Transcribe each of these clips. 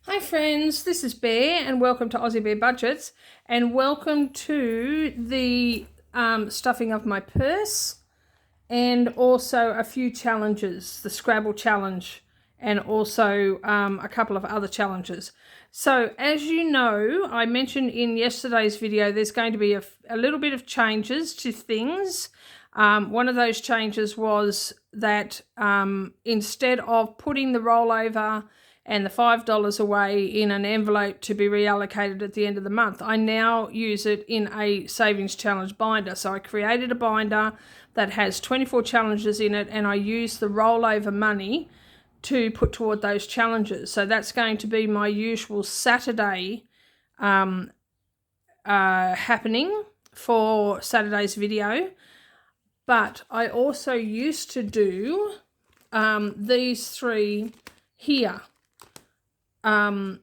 Hi friends, this is Bear and welcome to AussieBearBudgets and welcome to the stuffing of my purse and also a few challenges, the Scrabble challenge and also a couple of other challenges. So as you know, I mentioned in yesterday's video there's going to be a little bit of changes to things. One of those changes was that instead of putting the rollover and the $5 away in an envelope to be reallocated at the end of the month, I now use it in a savings challenge binder. So I created a binder that has 24 challenges in it, and I use the rollover money to put toward those challenges. So that's going to be my usual Saturday happening for Saturday's video. But I also used to do these three here. But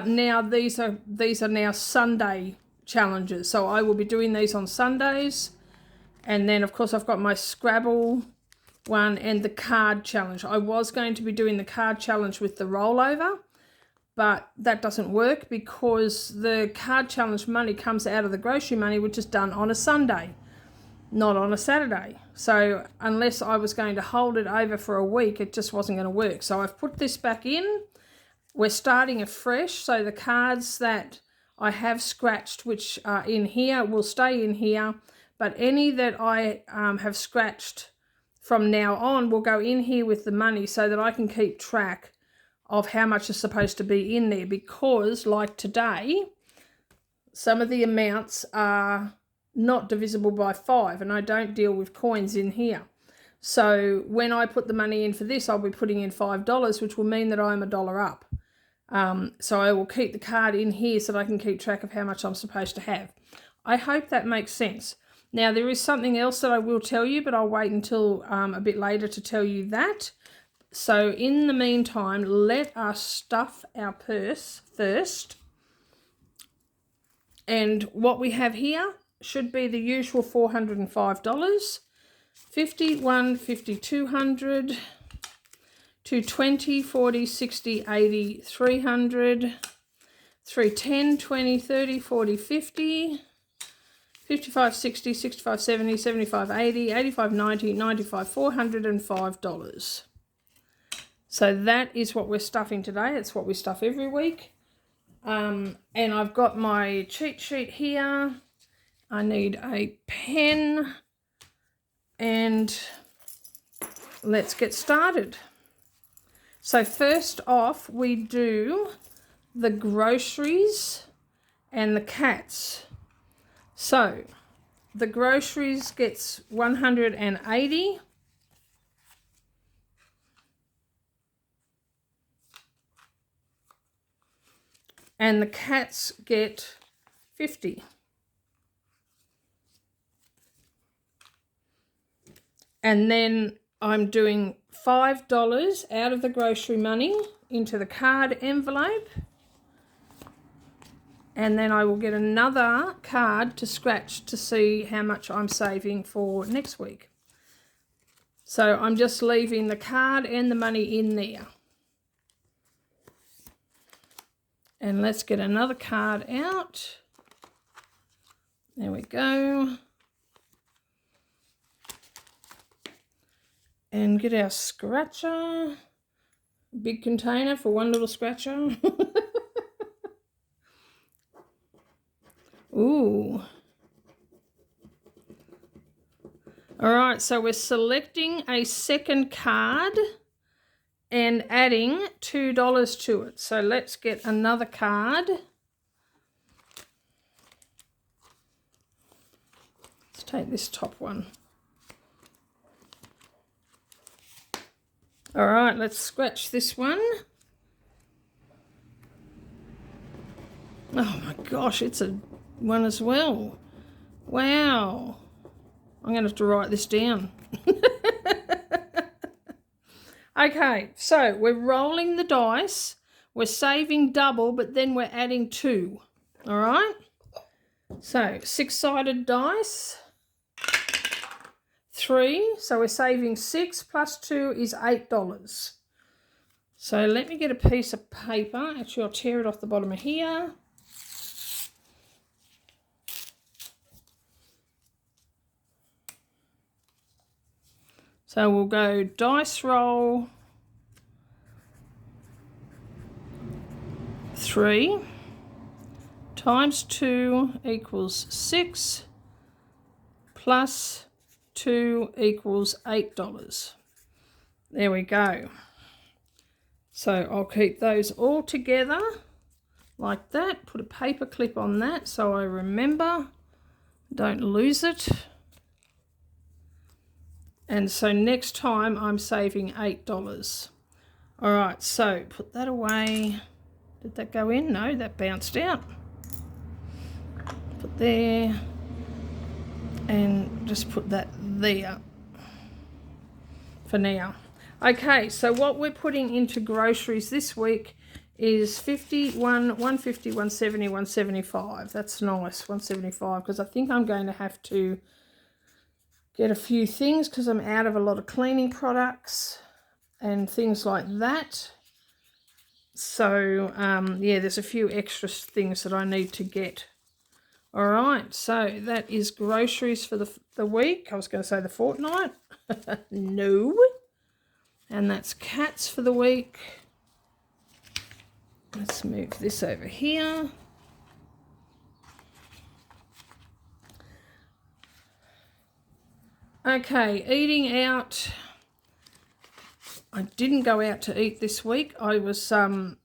now these are now Sunday challenges. So I will be doing these on Sundays. And then of course I've got my Scrabble one and the card challenge. I was going to be doing the card challenge with the rollover, but that doesn't work because the card challenge money comes out of the grocery money, which is done on a Sunday, not on a Saturday. So unless I was going to hold it over for a week, it just wasn't going to work. So I've put this back in. We're starting afresh. So the cards that I have scratched, which are in here, will stay in here. But any that I have scratched from now on will go in here with the money so that I can keep track of how much is supposed to be in there. Because like today, some of the amounts are not divisible by 5, and I don't deal with coins in here. So when I put the money in for this, I'll be putting in $5, which will mean that I'm $1 up. So I will keep the card in here so that I can keep track of how much I'm supposed to have. I hope that makes sense. Now there is something else that I will tell you, but I'll wait until a bit later to tell you that. So in the meantime, let us stuff our purse first. And what we have here should be the usual $405, 50, 1, 50, 200, 220, 40, 60, 80, 300, 310, 20, 30, 40, 50, 55, 60, 65, 70, 75, 80, 85, 90, 95, $405. So that is what we're stuffing today. It's what we stuff every week. And I've got my cheat sheet here. I need a pen, and let's get started. So first off, we do the groceries and the cats. So the groceries gets 180. And the cats get 50. And then I'm doing $5 out of the grocery money into the card envelope. And then I will get another card to scratch to see how much I'm saving for next week. So I'm just leaving the card and the money in there. And let's get another card out. There we go. And get our scratcher. Big container for one little scratcher. Ooh. All right, so we're selecting a second card and adding $2 to it. So let's get another card. Let's take this top one. All right, let's scratch this one. Oh my gosh, it's a one as well. Wow. I'm going to have to write this down. Okay, so we're rolling the dice. We're saving double, but then we're adding 2. All right? So 6-sided dice. 3, so we're saving 6 plus 2 is $8. So let me get a piece of paper. Actually, I'll tear it off the bottom of here. So we'll go dice roll 3 times 2 equals 6 plus 2 equals $8. There we go. So I'll keep those all together like that. Put a paper clip on that so I remember, don't lose it. And so next time I'm saving $8. All right, so put that away. Did that go in? No, that bounced out. Put there. And just put that there for now. Okay, so what we're putting into groceries this week is 150, 170, 175. That's nice, 175, because I think I'm going to have to get a few things because I'm out of a lot of cleaning products and things like that. So, yeah, there's a few extra things that I need to get. All right, so that is groceries for the week. I was going to say the fortnight. No. And that's cats for the week. Let's move this over here. Okay, eating out. I didn't go out to eat this week. I was, the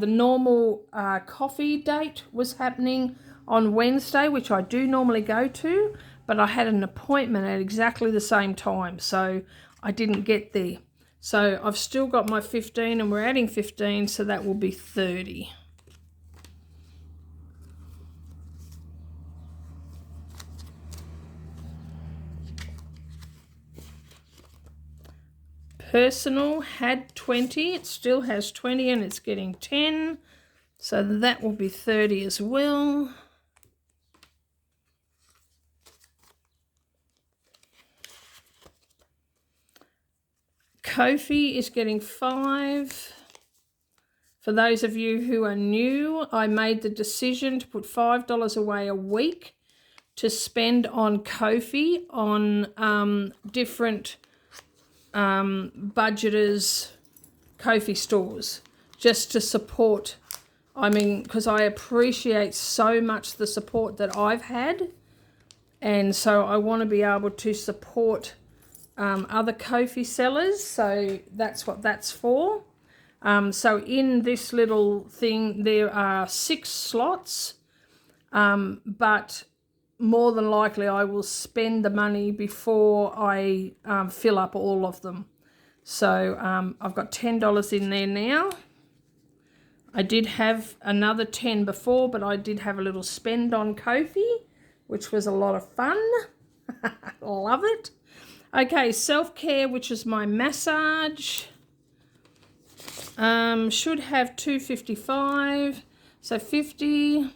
normal coffee date was happening on Wednesday, which I do normally go to, but I had an appointment at exactly the same time, so I didn't get there. So I've still got my 15 and we're adding 15, so that will be 30. Personal had 20, it still has 20 and it's getting 10, so that will be 30 as well. Kofi is getting 5. For those of you who are new, I made the decision to put $5 away a week to spend on Kofi on different budgeters Kofi stores, just to support. I mean, because I appreciate so much the support that I've had, and so I want to be able to support other Kofi sellers, so that's what that's for. So in this little thing there are 6 slots, but more than likely I will spend the money before I fill up all of them. So I've got $10 in there now. I did have another 10 before, but I did have a little spend on Kofi, which was a lot of fun. Love it. Okay, self-care, which is my massage. Should have $255. So 50,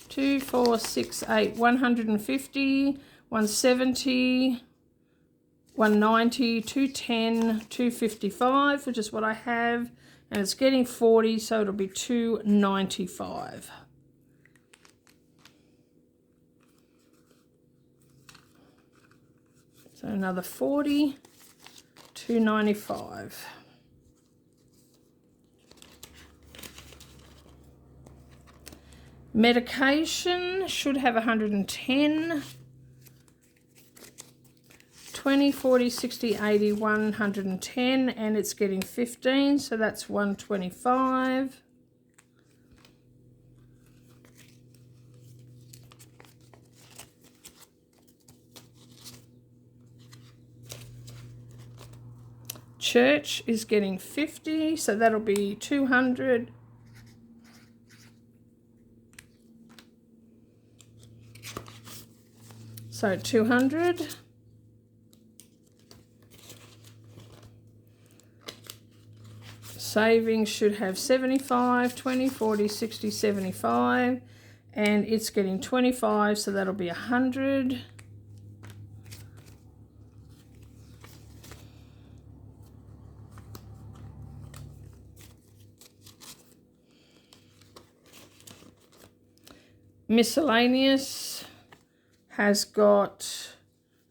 2, 4, 6, 8, 150, 170, 190, 210, 255, which is what I have. And it's getting 40, so it'll be 295. So another 40, 295. Medication should have 110. 20, 40, 60, 80, 110, and it's getting 15, so that's 125. Church is getting 50, so that'll be 200. So 200. Savings should have 75, 20, 40, 60, 75, and it's getting 25, so that'll be 100. miscellaneous has got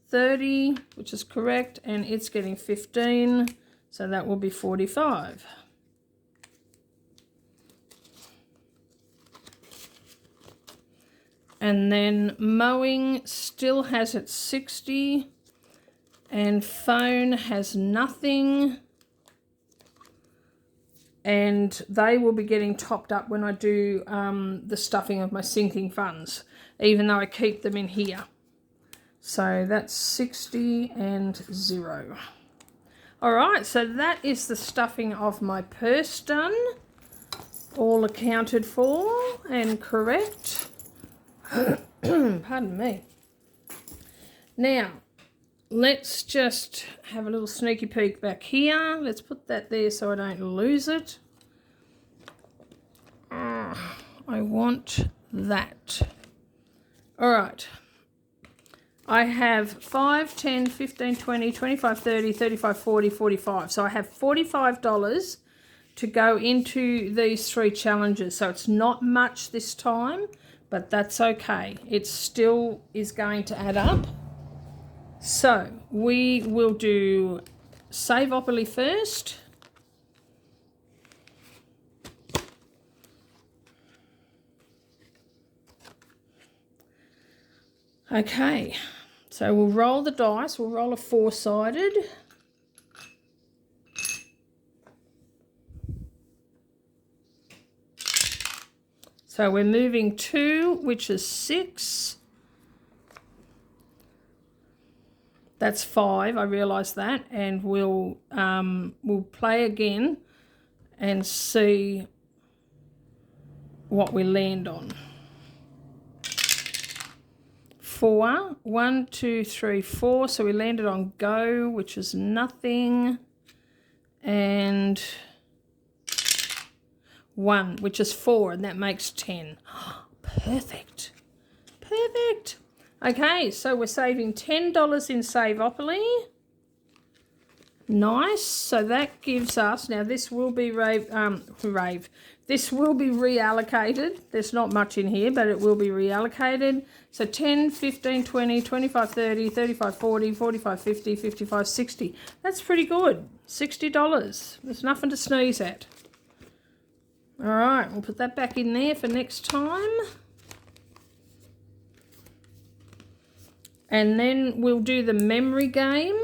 30, which is correct, and it's getting 15, so that will be 45. And then mowing still has its 60, and phone has nothing. And they will be getting topped up when I do the stuffing of my sinking funds, even though I keep them in here. So that's 60 and 0. All right, so that is the stuffing of my purse done. All accounted for and correct. Pardon me. Now, let's just have a little sneaky peek back here. Let's put that there so I don't lose it. I want that. All right. I have 5, 10, 15, 20, 25, 30, 35, 40, 45. So I have $45 to go into these 3 challenges. So it's not much this time, but that's okay. It still is going to add up. So we will do SCRABBLE first. Okay, so we'll roll the dice. We'll roll a 4-sided. So we're moving 2, which is 6. That's 5, I realise that, and we'll play again and see what we land on. 4, 1, 2, 3, 4. So we landed on go, which is nothing, and 1, which is 4, and that makes 10. Perfect. Perfect. Okay, so we're saving $10 in SCRABBLE. Nice. So that gives us, now this will be this will be reallocated. There's not much in here, but it will be reallocated. So 10, 15, 20, 25, 30, 35, 40, 45, 50, 55, 60. That's pretty good. $60. There's nothing to sneeze at. All right, we'll put that back in there for next time. And then we'll do the memory game.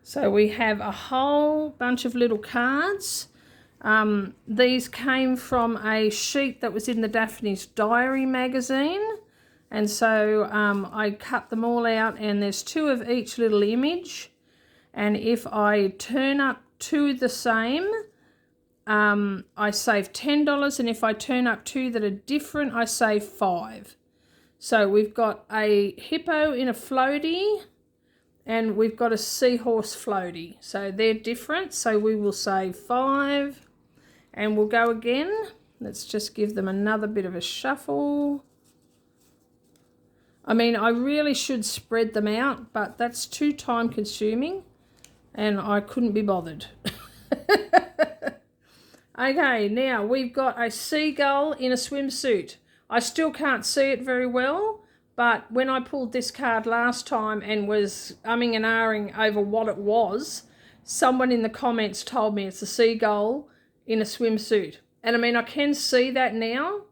So we have a whole bunch of little cards. These came from a sheet that was in the Daphne's Diary magazine. And so I cut them all out, and there's 2 of each little image. And if I turn up 2 the same, I save $10, and if I turn up 2 that are different, I save 5. So we've got a hippo in a floaty, and we've got a seahorse floaty. So they're different, so we will save 5, and we'll go again. Let's just give them another bit of a shuffle. I mean, I really should spread them out, but that's too time consuming, and I couldn't be bothered. Okay, now we've got a seagull in a swimsuit. I still can't see it very well, but when I pulled this card last time and was umming and ahhing over what it was, someone in the comments told me it's a seagull in a swimsuit. And I mean, I can see that now,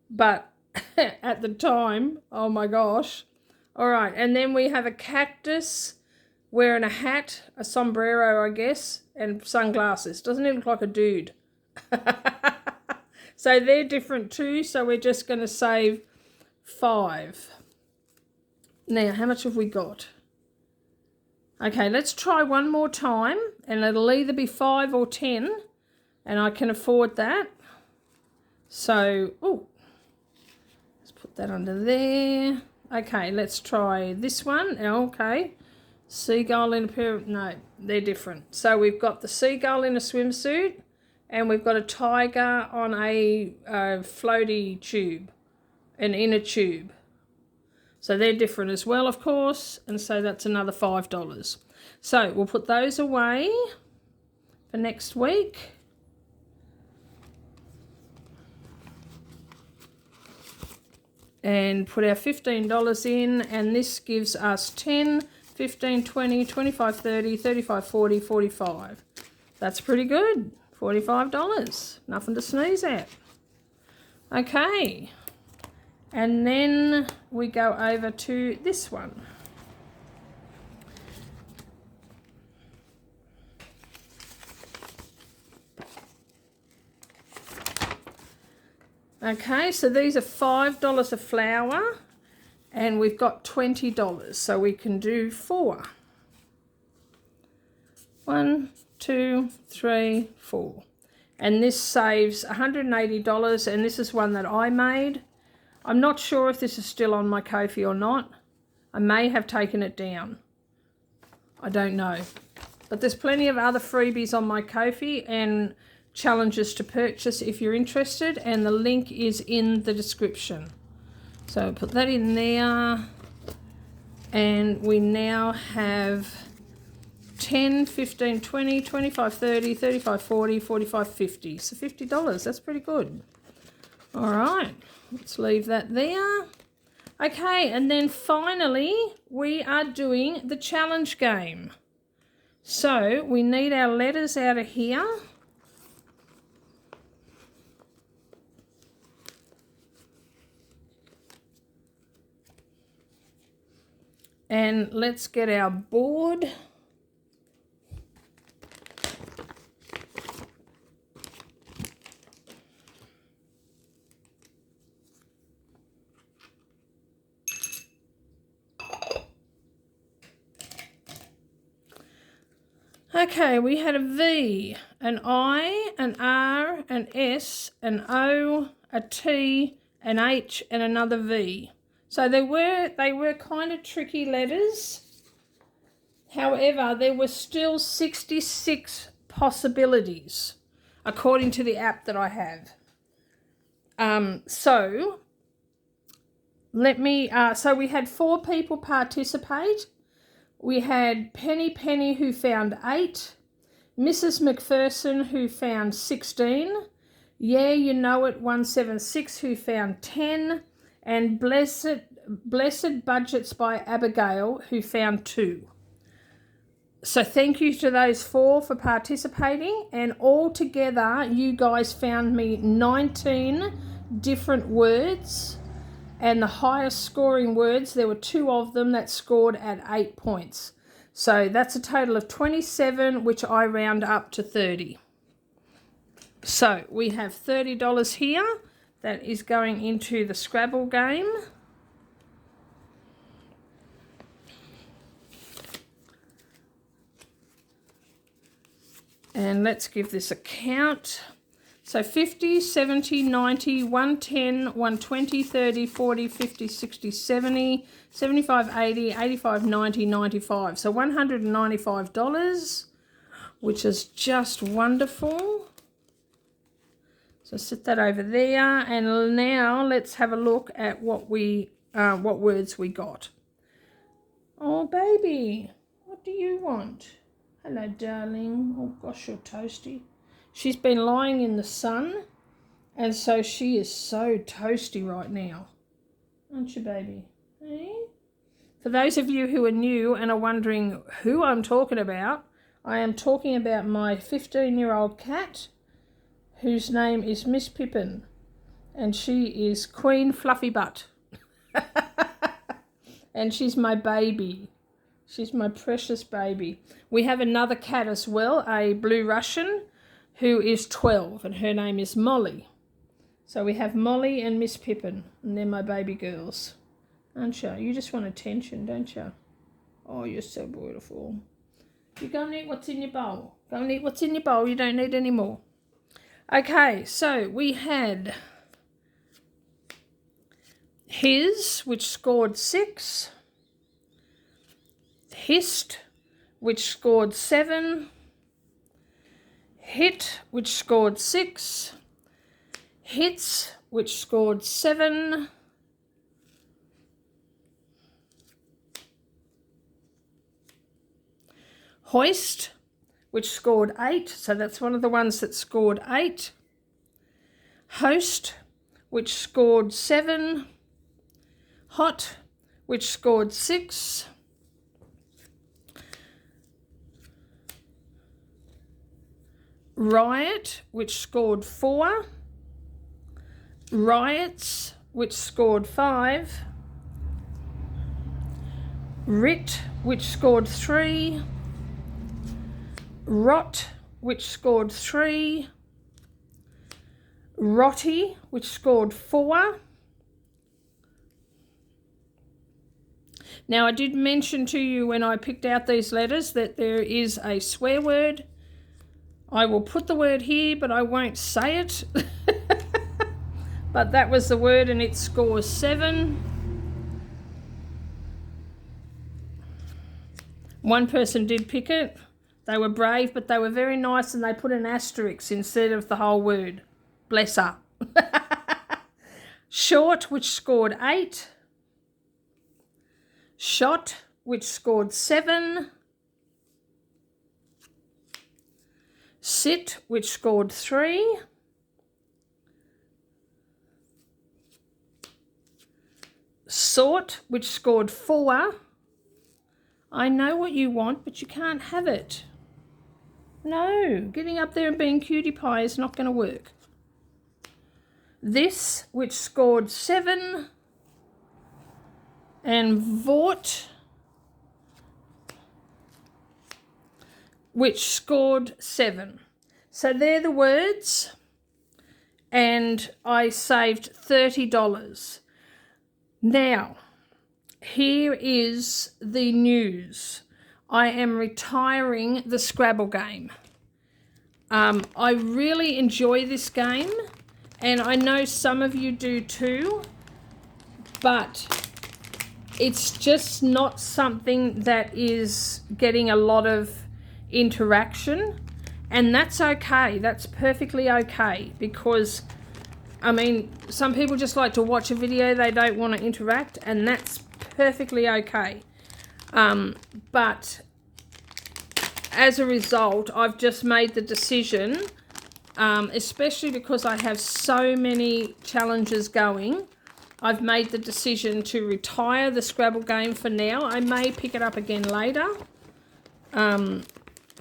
but at the time, oh my gosh. All right, and then we have a cactus wearing a hat, a sombrero, I guess, and sunglasses. Doesn't it look like a dude? So they're different too, so we're just going to save 5. Now, how much have we got? Okay, let's try one more time, and it'll either be 5 or 10, and I can afford that. So, oh, let's put that under there. Okay, let's try this one. Okay, seagull in a pair of, no, they're different. So we've got the seagull in a swimsuit, and we've got a tiger on a floaty tube, an inner tube. So they're different as well, of course, and so that's another $5. So we'll put those away for next week. And put our $15 in, and this gives us 10, 15, 20, 25, 30, 35, 40, 45. That's pretty good. $45. Nothing to sneeze at. Okay. And then we go over to this one. Okay, so these are $5 a flower, and we've got $20, so we can do 4. 1, 2, 3, 4. And this saves $180, and this is one that I made. I'm not sure if this is still on my Ko-fi or not. I may have taken it down. I don't know. But there's plenty of other freebies on my Ko-fi and challenges to purchase if you're interested, and the link is in the description. So put that in there, and we now have 10, 15, 20, 25, 30, 35, 40, 45, 50. So $50, that's pretty good. All right, let's leave that there. Okay, and then finally we are doing the challenge game. So we need our letters out of here. And let's get our board. Okay, we had a V, an I, an R, an S, an O, a T, an H, and another V. So they were kind of tricky letters. However, there were still 66 possibilities, according to the app that I have. So we had 4 people participate. We had Penny who found 8, Mrs. McPherson who found 16, Yeah You Know It 176 who found 10, and Blessed Budgets by Abigail who found 2. So thank you to those 4 for participating, and all together you guys found me 19 different words, and the highest scoring words, there were 2 of them that scored at 8 points. So that's a total of 27, which I round up to 30. So we have $30 here that is going into the Scrabble game. And let's give this a count. So 50, 70, 90, 110, 120, 30, 40, 50, 60, 70, 75, 80, 85, 90, 95. So $195, which is just wonderful. So set that over there, and now let's have a look at what words we got. Oh, baby, what do you want? Hello, darling. Oh, gosh, you're toasty. She's been lying in the sun, and so she is so toasty right now. Aren't you, baby? Hey? For those of you who are new and are wondering who I'm talking about, I am talking about my 15-year-old cat, whose name is Miss Pippin, and she is Queen Fluffy Butt. And she's my baby. She's my precious baby. We have another cat as well, a blue Russian, who is 12, and her name is Molly. So we have Molly and Miss Pippin, and they're my baby girls. Aren't you? You just want attention, don't you? Oh, you're so beautiful. You go and eat what's in your bowl. Go and eat what's in your bowl. You don't need any more. Okay, so we had His, which scored 6. Hist, which scored 7. Hit, which scored 6. Hits, which scored 7. Hoist, which scored 8, so that's one of the ones that scored 8. Host, which scored 7. Hot, which scored 6. Riot, which scored 4. Riots, which scored 5. Writ, which scored 3. Rot, which scored 3. Rotty, which scored 4. Now, I did mention to you when I picked out these letters that there is a swear word. I will put the word here, but I won't say it. But that was the word, and it scores 7. One person did pick it. They were brave, but they were very nice, and they put an asterisk instead of the whole word. Bless her. Short, which scored 8. Shot, which scored 7. Sit, which scored 3. Sort, which scored 4. I know what you want, but you can't have it. No, getting up there and being cutie pie is not going to work. This, which scored 7. And Vort, which scored 7. So they're the words, and I saved $30. Now, here is the news. I am retiring the Scrabble game. I really enjoy this game, and I know some of you do too, but it's just not something that is getting a lot of interaction, and that's okay. That's perfectly okay, because I mean, some people just like to watch a video, they don't want to interact, and that's perfectly okay. But as a result, I've just made the decision, especially because I have so many challenges going, I've made the decision to retire the Scrabble game for now. I may pick it up again later, and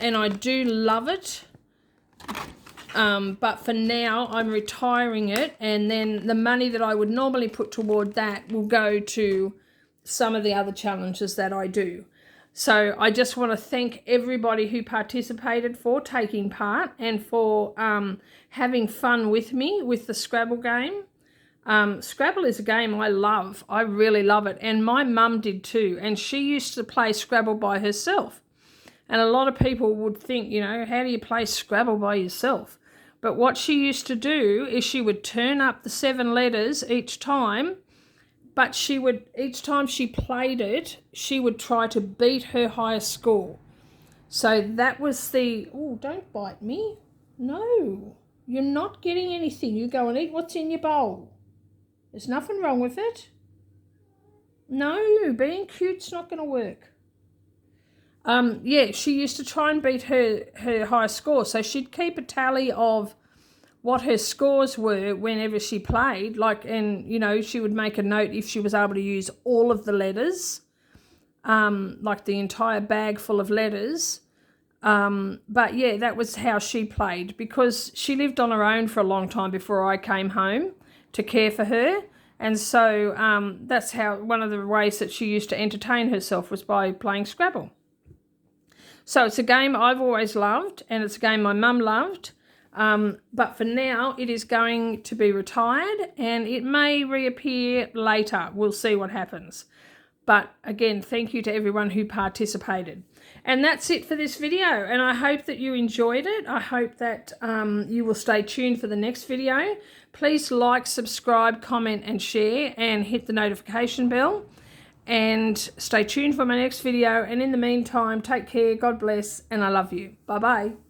I do love it. But for now, I'm retiring it, and then the money that I would normally put toward that will go to some of the other challenges that I do. So I just want to thank everybody who participated for taking part and for having fun with me with the Scrabble game. Scrabble is a game I love. I really love it. And my mum did too. And she used to play Scrabble by herself. And a lot of people would think, you know, how do you play Scrabble by yourself? But what she used to do is she would turn up the 7 letters each time, but she would, each time she played it, she would try to beat her highest score. So that was the, oh, don't bite me. No, you're not getting anything. You go and eat what's in your bowl. There's nothing wrong with it. No, being cute's not going to work. Yeah, she used to try and beat her high score. So she'd keep a tally of what her scores were whenever she played. Like, and, you know, she would make a note if she was able to use all of the letters, like the entire bag full of letters. But, yeah, that was how she played, because she lived on her own for a long time before I came home to care for her. And so that's how, one of the ways that she used to entertain herself was by playing Scrabble. So it's a game I've always loved, and it's a game my mum loved. But for now, it is going to be retired, and it may reappear later. We'll see what happens. But again, thank you to everyone who participated. And that's it for this video, and I hope that you enjoyed it. I hope that you will stay tuned for the next video. Please like, subscribe, comment, and share, and hit the notification bell. And stay tuned for my next video. And in the meantime, take care, God bless, and I love you. Bye-bye.